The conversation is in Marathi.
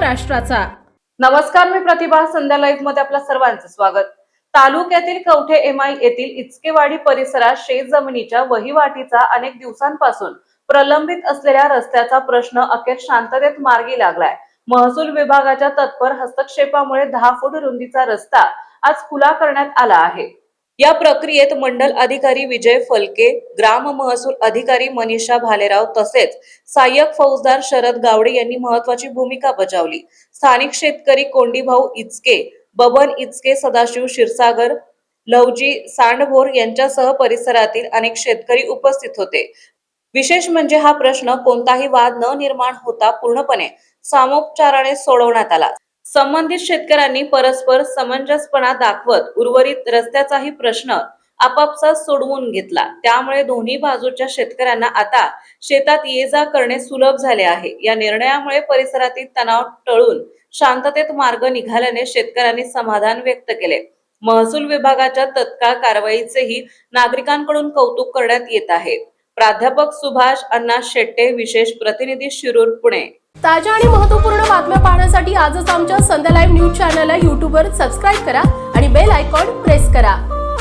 महाराष्ट्राचा। नमस्कार, मी प्रतिभा। संध्या लाईव्ह मध्ये आपल्या सर्वांचं स्वागत। तालुक्यातील कवठे एमाई येथील इचकेवाडी परिसरात शेतजमिनीच्या वहिवाटीचा अनेक दिवसांपासून प्रलंबित असलेल्या रस्त्याचा प्रश्न अखेर शांततेत मार्गी लागलाय। महसूल विभागाच्या तत्पर हस्तक्षेपामुळे 10 फूट रुंदीचा रस्ता आज खुला करण्यात आला आहे। या प्रक्रियेत मंडल अधिकारी विजय फलके, ग्राम महसूल अधिकारी मनीषा भालेराव तसेच सहाय्यक फौजदार शरद गावडे यांनी महत्त्वाची भूमिका बजावली। स्थानिक शेतकरी कोंडीभाऊ इचके, बबन इचके, सदाशिव क्षीरसागर, लवजी सांडभोर यांच्यासह परिसरातील अनेक शेतकरी उपस्थित होते। विशेष म्हणजे हा प्रश्न कोणताही वाद न निर्माण होता पूर्णपणे सामोपचाराने सोडवण्यात आला। संबंधित शेतकऱ्यांनी परस्पर समंजसपणा दाखवत उर्वरित रस्त्याचाही प्रश्न आपापसात सोडवून घेतला। त्यामुळे दोन्ही बाजूच्या शेतकऱ्यांना आता शेतात ये-जा करणे सुलभ झाले आहे। या निर्णयामुळे परिसरातील तणाव टळून शांततेत मार्ग निघाल्याने शेतकऱ्यांनी समाधान व्यक्त केले। महसूल विभागाच्या तत्काळ कारवाईचेही नागरिकांकडून कौतुक करण्यात येत आहे। प्राध्यापक सुभाष अण्णा शेट्टे, विशेष प्रतिनिधी, शिरूर, पुणे। ताज्या आणि महत्त्वपूर्ण बातम्या पाहण्यासाठी आजच आमच्या संध्या लाईव्ह न्यूज चॅनलला YouTube वर सबस्क्राइब करा आणि बेल आयकॉन प्रेस करा।